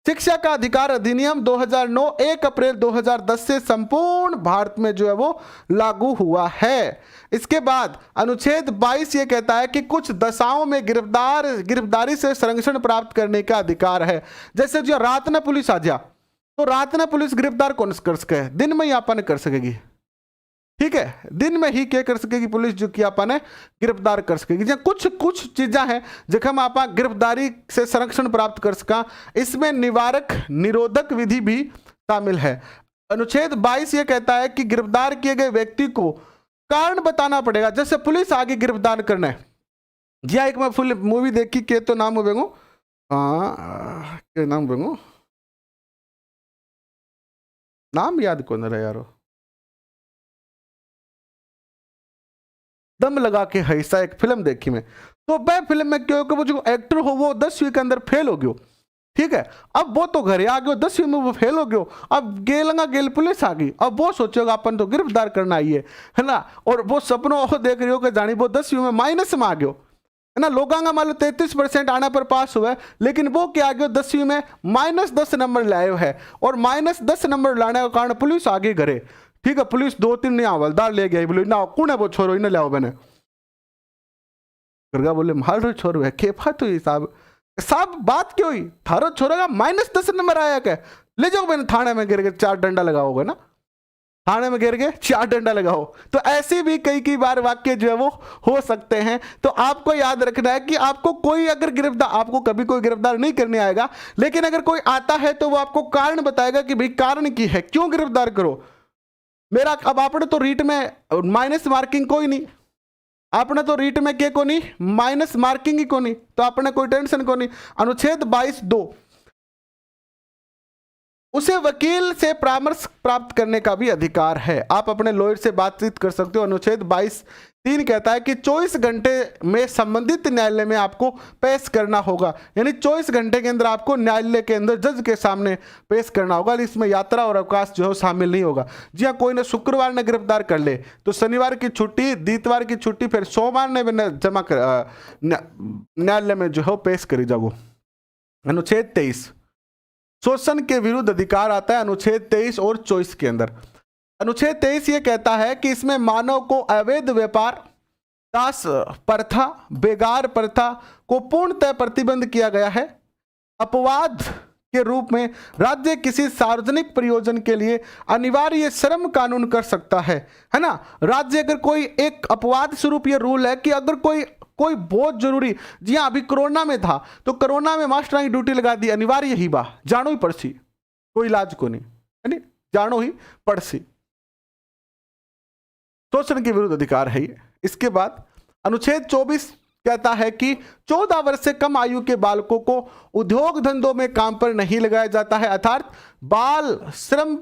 शिक्षा का अधिकार अधिनियम 2009 1 अप्रैल 2010 से संपूर्ण भारत में जो है वो लागू हुआ है। इसके बाद अनुच्छेद 22 ये कहता है कि कुछ दशाओं में गिरफ्तारी से संरक्षण प्राप्त करने का अधिकार है। जैसे जो रात में पुलिस आ जा तो रात में पुलिस गिरफ्तार कौन कर सके, दिन में ही आपने कर सकेगी, ठीक है, दिन में ही क्या कर सकेगी पुलिस जो कि आपने गिरफ्तार कर सकेगी। कुछ चीजें हैं जखम आप गिरफ्तारी से संरक्षण प्राप्त कर सका, इसमें निवारक निरोधक विधि भी शामिल है। अनुच्छेद 22 ये कहता है कि गिरफ्तार किए गए व्यक्ति को कारण बताना पड़ेगा। जैसे पुलिस आगे गिरफ्तार करना है जी, एक मैं फुल मूवी देखी के तो नाम बेगो नाम बेगो नाम याद कौन रहा यारो, दम लगा के हैसा एक फिल्म देखी मैं, तो वह फिल्म में क्या हो वो जो एक्टर हो वो 10वीं के अंदर फेल हो गयो, ठीक है, अब वो तो घरे आ गयो 10वीं में वो फेल हो गयो, अब गेल पुलिस आ गई, अब वो सोचेगा अपन तो गिरफ्तार करना ही है ना, और वो सपनों देख रही हो कि जानी वो 10वीं में माइनस में आ गयो है ना, लोगों का मान लो 33% आने पर पास हुआ है, लेकिन वो क्या आ गया 10वीं में -10 नंबर लाए है, और -10 नंबर लाने के कारण पुलिस आ गई घरे, ठीक है, पुलिस 2-3 ने हवलदार ले गया, बोले ना कौन है वो छोरो इन्हें लाओ मैंने, बोले माल छोरो है के बात हुई साहब बात क्यों हुई, थारो छोरो का -10 नंबर आया क्या, ले जाओ मैंने थाने में गिर के 4 डंडा लगाओगे ना, थाने में गिर के 4 डंडा लगाओ। तो ऐसी भी कई बार वाक्य जो है वो हो सकते हैं। तो आपको याद रखना है कि आपको कोई अगर गिरफ्तार, आपको कभी कोई गिरफ्तार नहीं करने आएगा, लेकिन अगर कोई आता है तो वो आपको कारण बताएगा कि भाई कारण की है, क्यों गिरफ्तार करो मेरा। अब आपने तो रीट में माइनस मार्किंग कोई नहीं, आपने तो रीट में के को नहीं, माइनस मार्किंग ही को नहीं, तो आपने कोई टेंशन को नहीं। अनुच्छेद 22(2) उसे वकील से परामर्श प्राप्त करने का भी अधिकार है। आप अपने लॉयर से बातचीत कर सकते हो। अनुच्छेद 22(3) कहता है कि 24 घंटे में संबंधित न्यायालय में आपको पेश करना होगा, यानी 24 घंटे के अंदर आपको न्यायालय के अंदर जज के सामने पेश करना होगा। इसमें यात्रा और अवकाश जो है शामिल नहीं होगा। जी हाँ, कोई ने शुक्रवार ने गिरफ्तार कर ले तो शनिवार की छुट्टी, इतवार की छुट्टी, फिर सोमवार ने जमा कर न्यायालय में जो है पेश करी जाओ। अनुच्छेद 23 शोषण के विरुद्ध अधिकार आता है अनुच्छेद 23 और 24 के अंदर। अनुच्छेद 23 ये कहता है कि इसमें मानव को अवैध व्यापार, दास प्रथा, बेगार प्रथा को पूर्णतः प्रतिबंध किया गया है। अपवाद के रूप में राज्य किसी सार्वजनिक प्रयोजन के लिए अनिवार्य श्रम कानून कर सकता है ना। राज्य अगर कोई एक अपवाद स्वरूप ये रूल है कि अगर कोई बहुत जरूरी, जी हाँ, अभी कोरोना में था तो कोरोना में मास्टर की ड्यूटी लगा दी, अनिवार्य ही बा, जानो ही पड़सी, कोई इलाज को नहीं, है जानो ही पड़सी। शोषण के विरुद्ध अधिकार है ये। इसके बाद अनुच्छेद 24 कहता है कि 14 वर्ष से कम आयु के बालकों को उद्योग धंधों में काम पर नहीं लगाया जाता है, अर्थात बाल श्रम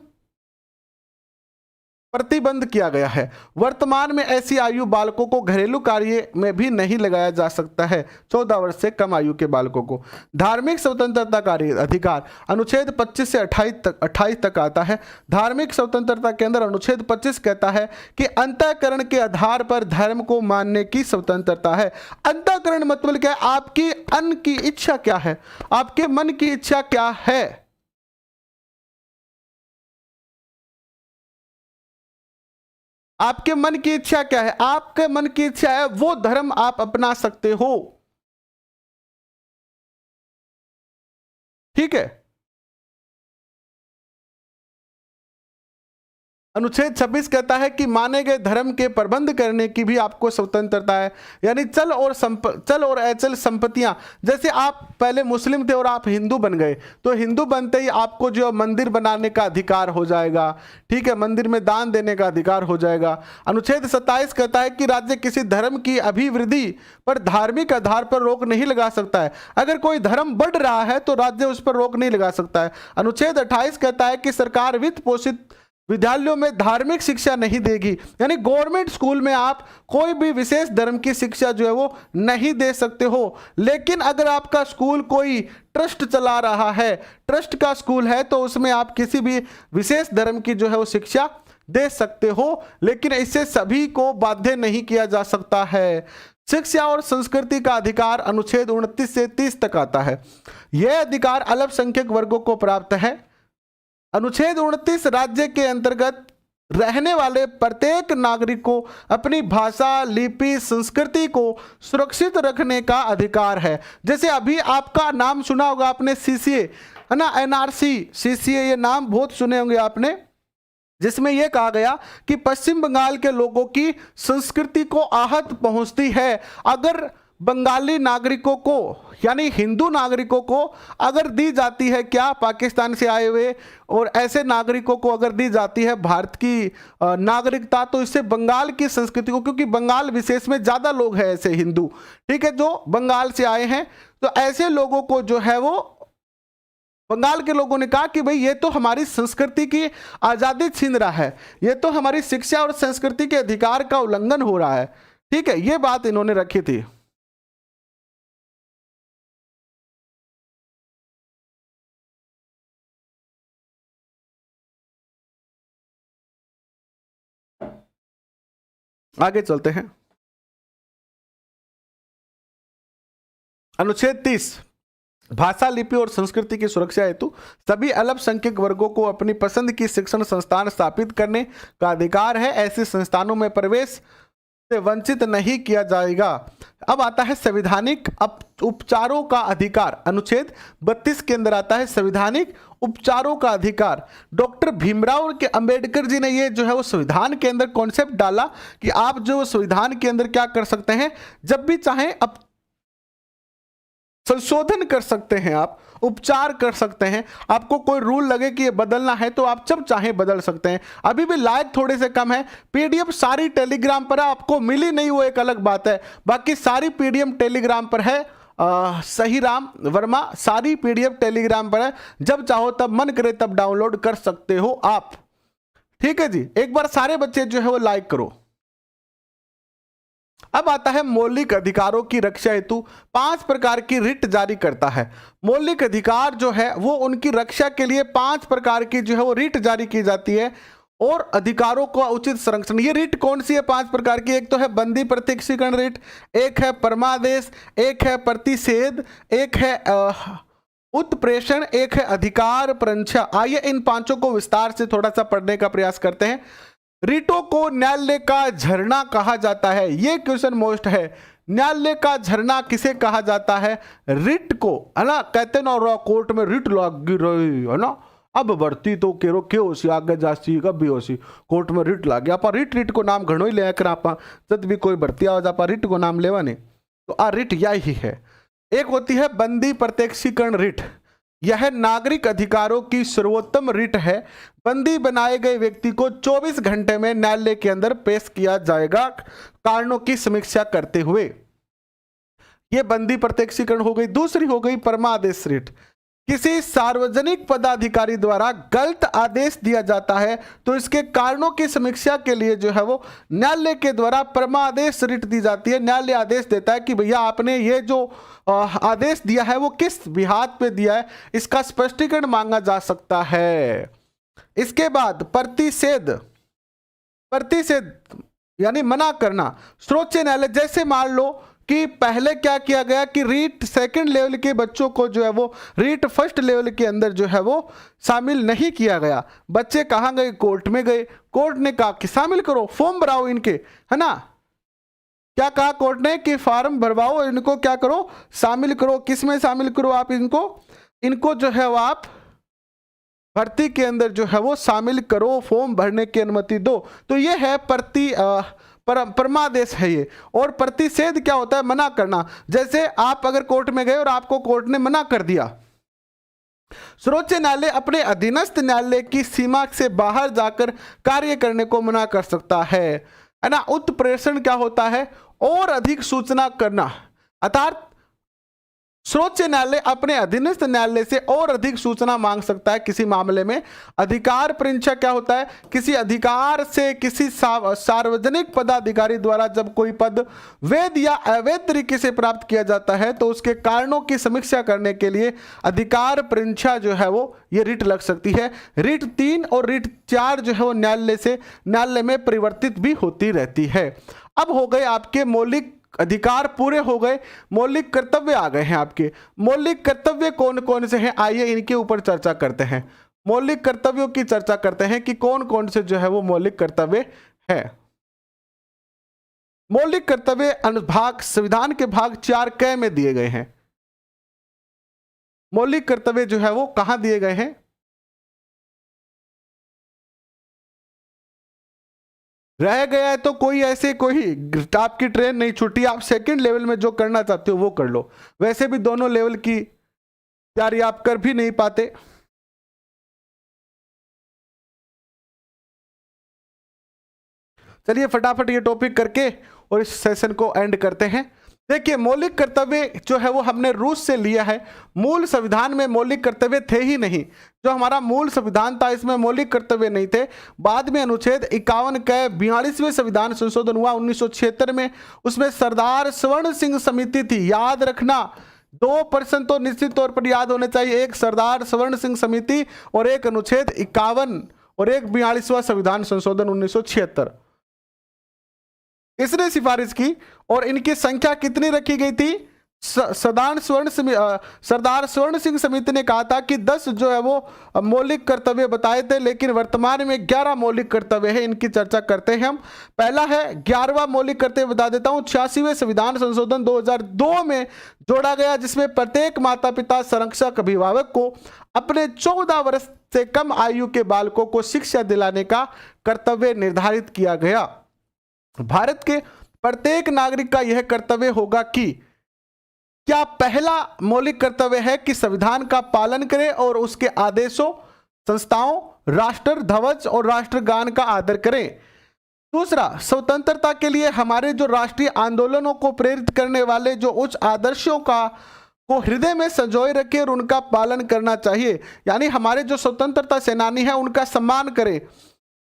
प्रतिबंध किया गया है। वर्तमान में ऐसी आयु बालकों को घरेलू कार्य में भी नहीं लगाया जा सकता है, 14 वर्ष से कम आयु के बालकों को। धार्मिक स्वतंत्रता का अधिकार अनुच्छेद 25 से 28 तक आता है। धार्मिक स्वतंत्रता के अंदर अनुच्छेद 25 कहता है कि अंतःकरण के आधार पर धर्म को मानने की स्वतंत्रता है। अंतःकरण मतलब क्या है? आपकी अन्न की इच्छा क्या है, आपके मन की इच्छा क्या है। आपके मन की इच्छा क्या है? आपके मन की इच्छा है वो धर्म आप अपना सकते हो, ठीक है। अनुच्छेद 26 कहता है कि माने गए धर्म के प्रबंध करने की भी आपको स्वतंत्रता है, यानी चल और अचल संपत्तियां, जैसे आप पहले मुस्लिम थे और आप हिंदू बन गए तो हिंदू बनते ही आपको जो मंदिर बनाने का अधिकार हो जाएगा, ठीक है, मंदिर में दान देने का अधिकार हो जाएगा। अनुच्छेद 27 कहता है कि राज्य किसी धर्म की अभिवृद्धि पर धार्मिक आधार पर रोक नहीं लगा सकता है। अगर कोई धर्म बढ़ रहा है तो राज्य उस पर रोक नहीं लगा सकता है। अनुच्छेद 28 कहता है कि सरकार वित्त पोषित विद्यालयों में धार्मिक शिक्षा नहीं देगी, यानी गवर्नमेंट स्कूल में आप कोई भी विशेष धर्म की शिक्षा जो है वो नहीं दे सकते हो। लेकिन अगर आपका स्कूल कोई ट्रस्ट चला रहा है, ट्रस्ट का स्कूल है, तो उसमें आप किसी भी विशेष धर्म की जो है वो शिक्षा दे सकते हो, लेकिन इससे सभी को बाध्य नहीं किया जा सकता है। शिक्षा और संस्कृति का अधिकार अनुच्छेद 29 से 30 तक आता है। यह अधिकार अल्पसंख्यक वर्गों को प्राप्त है। अनुच्छेद 29 राज्य के अंतर्गत रहने वाले प्रत्येक नागरिक को अपनी भाषा, लिपि, संस्कृति को सुरक्षित रखने का अधिकार है। जैसे अभी आपका नाम सुना होगा आपने सीसीए, है ना, एनआरसी, सीसीए, ये नाम बहुत सुने होंगे आपने, जिसमें यह कहा गया कि पश्चिम बंगाल के लोगों की संस्कृति को आहत पहुंचती है। अगर बंगाली नागरिकों को, यानी हिंदू नागरिकों को अगर दी जाती है, क्या पाकिस्तान से आए हुए और ऐसे नागरिकों को अगर दी जाती है भारत की नागरिकता, तो इससे बंगाल की संस्कृति को, क्योंकि बंगाल विशेष में ज़्यादा लोग हैं ऐसे हिंदू, ठीक है, जो बंगाल से आए हैं, तो ऐसे लोगों को जो है वो बंगाल के लोगों ने कहा कि भाई ये तो हमारी संस्कृति की आज़ादी छीन रहा है, ये तो हमारी शिक्षा और संस्कृति के अधिकार का उल्लंघन हो रहा है, ठीक है, ये बात इन्होंने रखी थी। आगे चलते हैं। अनुच्छेद 30 भाषा, लिपि और संस्कृति की सुरक्षा हेतु सभी अल्पसंख्यक वर्गों को अपनी पसंद की शिक्षण संस्थान स्थापित करने का अधिकार है। ऐसे संस्थानों में प्रवेश से वंचित नहीं किया जाएगा। अब आता है संवैधानिक उपचारों का अधिकार। अनुच्छेद 32 के अंदर आता है संवैधानिक उपचारों का अधिकार। डॉक्टर भीमराव के अंबेडकर जी ने ये जो है वो संविधान के अंदर कॉन्सेप्ट डाला कि आप जो संविधान के अंदर क्या कर सकते हैं, जब भी चाहें संशोधन कर सकते हैं, आप उपचार कर सकते हैं। आपको कोई रूल लगे कि ये बदलना है तो आप जब चाहे बदल सकते हैं। अभी भी लायक थोड़े से कम है। पीडीएफ सारी टेलीग्राम पर है, आपको मिली नहीं वो एक अलग बात है, बाकी सारी पीडीएफ टेलीग्राम पर है। सही राम वर्मा, सारी पीडीएफ टेलीग्राम पर है, जब चाहो तब मन करे तब डाउनलोड कर सकते हो आप। ठीक है जी, एक बार सारे बच्चे जो है वो लाइक करो। अब आता है मौलिक अधिकारों की रक्षा हेतु 5 प्रकार की रिट जारी करता है। मौलिक अधिकार जो है वो उनकी रक्षा के लिए 5 प्रकार की जो है वो रिट जारी की जाती है और अधिकारों का उचित संरक्षण। ये रिट कौन सी है 5 प्रकार की? एक तो है बंदी प्रत्यक्षीकरण रिट, एक है परमादेश, एक है प्रतिषेध, एक है उत्प्रेषण, एक है अधिकार प्रंछा। आइए इन पांचों को विस्तार से थोड़ा सा पढ़ने का प्रयास करते हैं। रिटों को न्यायालय का झरना कहा जाता है, ये क्वेश्चन मोस्ट है। न्यायालय का झरना किसे कहा जाता है? रिट को, है ना। कहते ना रॉ कोर्ट में रिट लगी रही, है ना। अब बढ़ती तो केरो के होसी आगे जासी कभी होसी कोर्ट में रिट ला गया। रिट रिट को नाम घणो ही ले कर आप जब भी कोई भर्ती आ जा रिट को नाम लेवा नहीं, तो आ रिट यही है। एक होती है बंदी प्रत्यक्षीकरण रिट, यह नागरिक अधिकारों की सर्वोत्तम रिट है। बंदी बनाए गए व्यक्ति को 24 घंटे में न्यायालय के अंदर पेश किया जाएगा कारणों की समीक्षा करते हुए। यह बंदी प्रत्यक्षीकरण हो गई। दूसरी हो गई परमादेश रिट। किसी सार्वजनिक पदाधिकारी द्वारा गलत आदेश दिया जाता है तो इसके कारणों की समीक्षा के लिए जो है वो न्यायालय के द्वारा परमादेश रिट दी जाती है। न्यायालय आदेश देता है कि भैया आपने ये जो आदेश दिया है वो किस बिहात पे दिया है, इसका स्पष्टीकरण मांगा जा सकता है। इसके बाद प्रतिषेध, प्रतिषेध यानी मना करना। सर्वोच्च न्यायालय, जैसे मान लो कि पहले क्या किया गया कि रीट सेकंड लेवल के बच्चों को जो है वो रीट फर्स्ट लेवल के अंदर जो है वो शामिल नहीं किया गया। बच्चे कहाँ गए? कोर्ट में गए। कोर्ट ने कहा कि शामिल करो, फॉर्म भराओ इनके, है ना। क्या कहा कोर्ट ने? कि फॉर्म भरवाओ, इनको क्या करो? शामिल करो। किस में शामिल करो आप इनको? इनको जो है वो आप भर्ती के अंदर जो है वो शामिल करो, फॉर्म भरने की अनुमति दो। तो ये है परमादेश है ये। और प्रतिषेध क्या होता है? मना करना। जैसे आप अगर कोर्ट में गए और आपको कोर्ट ने मना कर दिया, सर्वोच्च न्यायालय अपने अधीनस्थ न्यायालय की सीमा से बाहर जाकर कार्य करने को मना कर सकता है ना। उत्प्रेषण क्या होता है? और अधिक सूचना करना। अर्थात सर्वोच्च न्यायालय अपने अधीनस्थ न्यायालय से और अधिक सूचना मांग सकता है किसी मामले में। अधिकार प्रंछा क्या होता है? किसी अधिकार से किसी सार्वजनिक पदाधिकारी द्वारा जब कोई पद वैध या अवैध तरीके से प्राप्त किया जाता है तो उसके कारणों की समीक्षा करने के लिए अधिकार प्रंछा जो है वो ये रिट लग सकती है। रिट 3 और रिट 4 जो है वो न्यायालय से न्यायालय में परिवर्तित भी होती रहती है। अब हो गए आपके मौलिक अधिकार पूरे हो गए, मौलिक कर्तव्य आ गए हैं आपके। मौलिक कर्तव्य कौन कौन से हैं? आइए इनके ऊपर चर्चा करते हैं। मौलिक कर्तव्यों की चर्चा करते हैं कि कौन कौन से जो है वो मौलिक कर्तव्य है। मौलिक कर्तव्य अनुभाग संविधान के भाग 4 क में दिए गए हैं। मौलिक कर्तव्य जो है वो कहां दिए गए हैं? रह गया है तो कोई ऐसे कोई आपकी ट्रेन नहीं छूटी, आप सेकंड लेवल में जो करना चाहते हो वो कर लो। वैसे भी दोनों लेवल की तैयारी आप कर भी नहीं पाते। चलिए फटाफट ये टॉपिक करके और इस सेशन को एंड करते हैं। देखिए मौलिक कर्तव्य जो है वो हमने रूस से लिया है। मूल संविधान में मौलिक कर्तव्य थे ही नहीं। जो हमारा मूल संविधान था इसमें मौलिक कर्तव्य नहीं थे। बाद में अनुच्छेद 51 के 42वें संविधान संशोधन हुआ 1976 में। उसमें सरदार स्वर्ण सिंह समिति थी। याद रखना 2% तो निश्चित तौर पर याद होने चाहिए। एक सरदार स्वर्ण सिंह समिति और एक अनुच्छेद 51 और एक 42वां संविधान संशोधन 1976। इसने सिफारिश की और इनकी संख्या कितनी रखी गई थी? सरदार स्वर्ण सिंह समिति ने कहा था कि 10 जो है वो मौलिक कर्तव्य बताए थे, लेकिन वर्तमान में 11 मौलिक कर्तव्य है। इनकी चर्चा करते हैं हम। पहला है 11वां मौलिक कर्तव्य बता देता हूं। 86वें संविधान संशोधन 2002 में जोड़ा गया, जिसमें प्रत्येक माता पिता संरक्षक अभिभावक को अपने 14 वर्ष से कम आयु के बालकों को शिक्षा दिलाने का कर्तव्य निर्धारित किया गया। भारत के प्रत्येक नागरिक का यह कर्तव्य होगा कि क्या पहला मौलिक कर्तव्य है कि संविधान का पालन करें और उसके आदेशों, संस्थाओं, राष्ट्र ध्वज और राष्ट्रगान का आदर करें। दूसरा, स्वतंत्रता के लिए हमारे जो राष्ट्रीय आंदोलनों को प्रेरित करने वाले जो उच्च आदर्शों को हृदय में संजोए रखें और उनका पालन करना चाहिए। यानी हमारे जो स्वतंत्रता सेनानी हैं उनका सम्मान करें,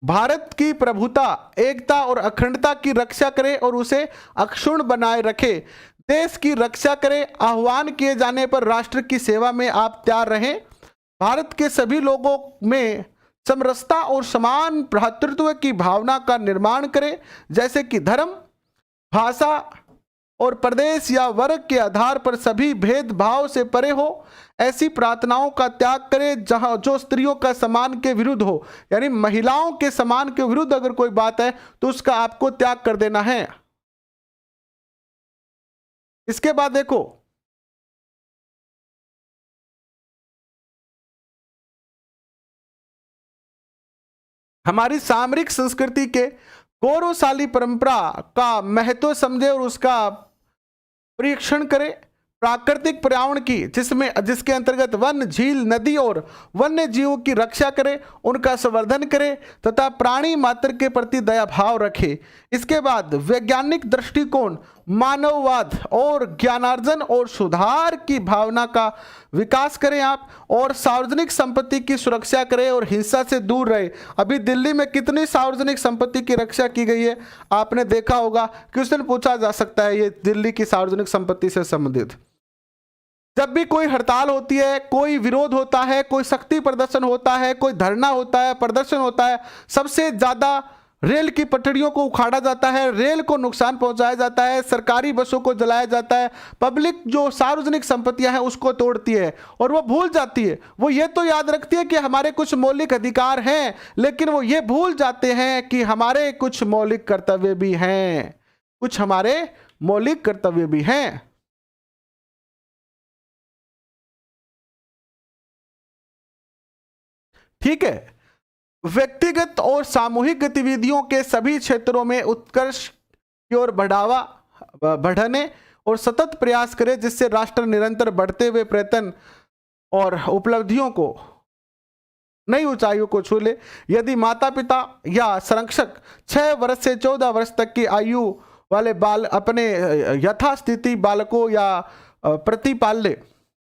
भारत की प्रभुता, एकता और अखंडता की रक्षा करें और उसे अक्षुण्ण बनाए रखें, देश की रक्षा करें, आह्वान किए जाने पर राष्ट्र की सेवा में आप तैयार रहें, भारत के सभी लोगों में समरसता और समान भ्रातृत्व की भावना का निर्माण करें, जैसे कि धर्म, भाषा और प्रदेश या वर्ग के आधार पर सभी भेदभाव से परे हो। ऐसी प्रार्थनाओं का त्याग करें जहां जो स्त्रियों का सम्मान के विरुद्ध हो, यानी महिलाओं के सम्मान के विरुद्ध अगर कोई बात है तो उसका आपको त्याग कर देना है। इसके बाद देखो, हमारी सामरिक संस्कृति के गौरवशाली परंपरा का महत्व समझे और उसका परीक्षण करें। प्राकृतिक पर्यावरण की जिसके अंतर्गत वन, झील, नदी और वन्य जीवों की रक्षा करें, उनका संवर्धन करें तथा प्राणी मात्र के प्रति दया भाव रखें। इसके बाद वैज्ञानिक दृष्टिकोण, मानववाद और ज्ञानार्जन और सुधार की भावना का विकास करें आप, और सार्वजनिक संपत्ति की सुरक्षा करें और हिंसा से दूर रहे। अभी दिल्ली में कितनी सार्वजनिक संपत्ति की रक्षा की गई है आपने देखा होगा, क्वेश्चन पूछा जा सकता है ये दिल्ली की सार्वजनिक संपत्ति से संबंधित। जब भी कोई हड़ताल होती है, कोई विरोध होता है, कोई शक्ति प्रदर्शन होता है, कोई धरना होता है, प्रदर्शन होता है, सबसे ज्यादा रेल की पटरियों को उखाड़ा जाता है, रेल को नुकसान पहुंचाया जाता है, सरकारी बसों को जलाया जाता है, पब्लिक जो सार्वजनिक संपत्तियां हैं उसको तोड़ती है और वो भूल जाती है, वो ये तो याद रखती है कि हमारे कुछ मौलिक अधिकार हैं, लेकिन वो ये भूल जाते हैं कि हमारे कुछ मौलिक कर्तव्य भी हैं, कुछ हमारे मौलिक कर्तव्य भी हैं। ठीक है, व्यक्तिगत और सामूहिक गतिविधियों के सभी क्षेत्रों में उत्कर्ष की ओर बढ़ने और सतत प्रयास करें, जिससे राष्ट्र निरंतर बढ़ते हुए प्रयत्न और उपलब्धियों को, नई ऊंचाइयों को छू ले। यदि माता पिता या संरक्षक 6 वर्ष से 14 वर्ष तक की आयु वाले बाल अपने यथास्थिति बालकों या प्रतिपाल ले,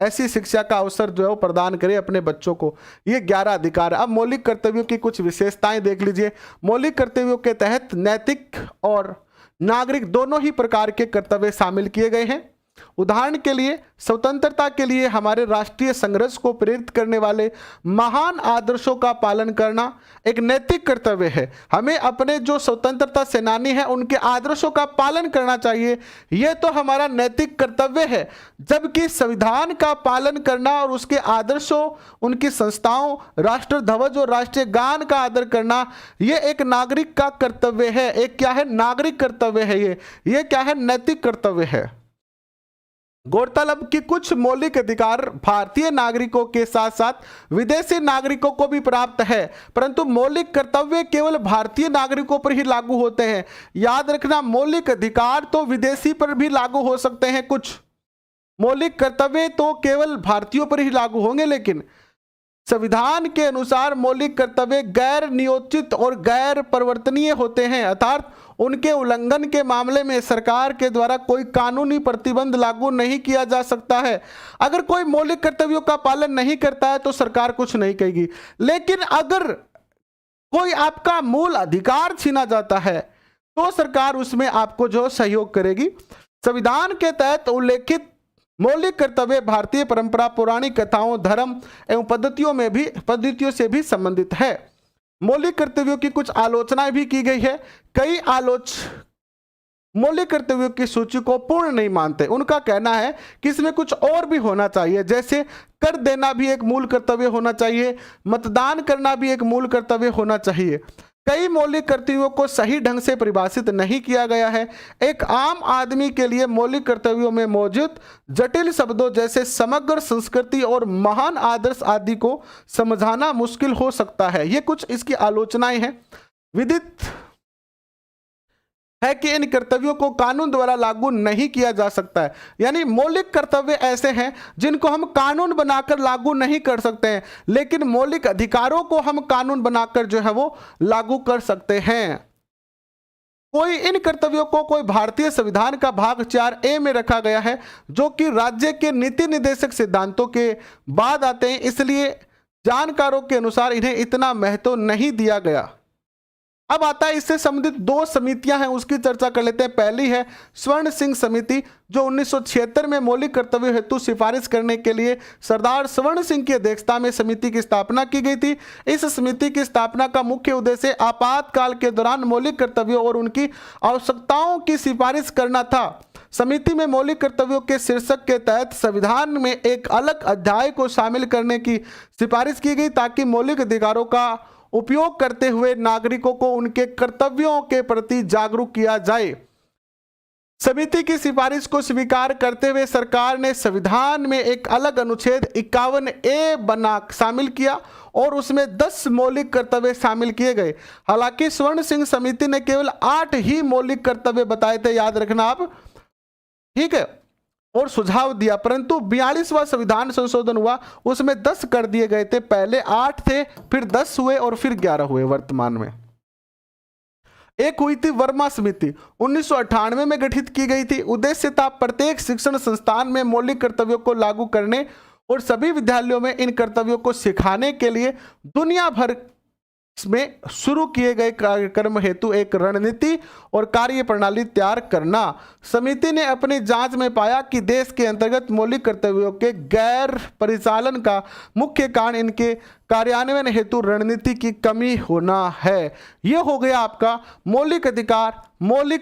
ऐसी शिक्षा का अवसर जो है वो प्रदान करें अपने बच्चों को। ये 11 अधिकार। अब मौलिक कर्तव्यों की कुछ विशेषताएं देख लीजिए। मौलिक कर्तव्यों के तहत नैतिक और नागरिक दोनों ही प्रकार के कर्तव्य शामिल किए गए हैं। उदाहरण के लिए, स्वतंत्रता के लिए हमारे राष्ट्रीय संघर्ष को प्रेरित करने वाले महान आदर्शों का पालन करना एक नैतिक कर्तव्य है। हमें अपने जो स्वतंत्रता सेनानी हैं उनके आदर्शों का पालन करना चाहिए, यह तो हमारा नैतिक कर्तव्य है। जबकि संविधान का पालन करना और उसके आदर्शों, उनकी संस्थाओं, राष्ट्र ध्वज और राष्ट्रीय गान का आदर करना, यह एक नागरिक का कर्तव्य है। एक क्या है? नागरिक कर्तव्य है। ये क्या है? नैतिक कर्तव्य है। गौरतलब कि कुछ मौलिक अधिकार भारतीय नागरिकों के साथ साथ विदेशी नागरिकों को भी प्राप्त है, परंतु मौलिक कर्तव्य केवल भारतीय नागरिकों पर ही लागू होते हैं। याद रखना, मौलिक अधिकार तो विदेशी पर भी लागू हो सकते हैं, कुछ मौलिक कर्तव्य तो केवल भारतीयों पर ही लागू होंगे, लेकिन संविधान के अनुसार मौलिक कर्तव्य गैर नियोजित और गैर परिवर्तनीय होते हैं, अर्थात उनके उल्लंघन के मामले में सरकार के द्वारा कोई कानूनी प्रतिबंध लागू नहीं किया जा सकता है। अगर कोई मौलिक कर्तव्यों का पालन नहीं करता है तो सरकार कुछ नहीं कहेगी, लेकिन अगर कोई आपका मूल अधिकार छीना जाता है तो सरकार उसमें आपको जो सहयोग करेगी। संविधान के तहत उल्लेखित मौलिक कर्तव्य भारतीय परंपरा, पौराणिक कथाओं, धर्म एवं पद्धतियों से भी संबंधित है। मौलिक कर्तव्यों की कुछ आलोचनाएं भी की गई है। कई मौलिक कर्तव्यों की सूची को पूर्ण नहीं मानते। उनका कहना है कि इसमें कुछ और भी होना चाहिए, जैसे कर देना भी एक मूल कर्तव्य होना चाहिए, मतदान करना भी एक मूल कर्तव्य होना चाहिए। कई मौलिक कर्तव्यों को सही ढंग से परिभाषित नहीं किया गया है। एक आम आदमी के लिए मौलिक कर्तव्यों में मौजूद जटिल शब्दों जैसे समग्र संस्कृति और महान आदर्श आदि को समझाना मुश्किल हो सकता है। ये कुछ इसकी आलोचनाएं हैं। विदित है कि इन कर्तव्यों को कानून द्वारा लागू नहीं किया जा सकता है। यानी मौलिक कर्तव्य ऐसे हैं जिनको हम कानून बनाकर लागू नहीं कर सकते हैं, लेकिन मौलिक अधिकारों को हम कानून बनाकर जो है वो लागू कर सकते हैं। कोई इन कर्तव्यों को कोई भारतीय संविधान का भाग 4A में रखा गया है, जो कि राज्य के नीति निर्देशक सिद्धांतों के बाद आते हैं, इसलिए जानकारों के अनुसार इन्हें इतना महत्व नहीं दिया गया। अब आता है इससे संबंधित दो समितियां हैं, उसकी चर्चा कर लेते हैं। पहली है स्वर्ण सिंह समिति, जो 1976 में मौलिक कर्तव्यों हेतु सिफारिश करने के लिए सरदार स्वर्ण सिंह की अध्यक्षता में समिति की स्थापना की गई थी। इस समिति की स्थापना का मुख्य उद्देश्य आपातकाल के दौरान मौलिक कर्तव्यों और उनकी आवश्यकताओं की सिफारिश करना था। समिति में मौलिक कर्तव्यों के शीर्षक के तहत संविधान में एक अलग अध्याय को शामिल करने की सिफारिश की गई, ताकि मौलिक अधिकारों का उपयोग करते हुए नागरिकों को उनके कर्तव्यों के प्रति जागरूक किया जाए। समिति की सिफारिश को स्वीकार करते हुए सरकार ने संविधान में एक अलग अनुच्छेद 51A बना शामिल किया और उसमें 10 मौलिक कर्तव्य शामिल किए गए। हालांकि स्वर्ण सिंह समिति ने केवल 8 ही मौलिक कर्तव्य बताए थे, याद रखना आप, ठीक है, और सुझाव दिया, परंतु 42वां संविधान संशोधन हुआ, उसमें 10 कर दिए गए थे। पहले 8 थे, फिर 10 हुए और फिर 11 हुए वर्तमान में। एक हुई थी वर्मा समिति, 1998 में गठित की गई थी। उद्देश्य था प्रत्येक शिक्षण संस्थान में मौलिक कर्तव्यों को लागू करने और सभी विद्यालयों में इन कर्तव्यों को सिखाने के लिए दुनिया भर में शुरू किए गए कार्यक्रम हेतु एक रणनीति और कार्य प्रणाली तैयार करना। समिति ने अपनी जांच में पाया कि देश के अंतर्गत मौलिक कर्तव्यों के गैर परिचालन का मुख्य कारण इनके कार्यान्वयन हेतु रणनीति की कमी होना है। यह हो गया आपका मौलिक अधिकार, मौलिक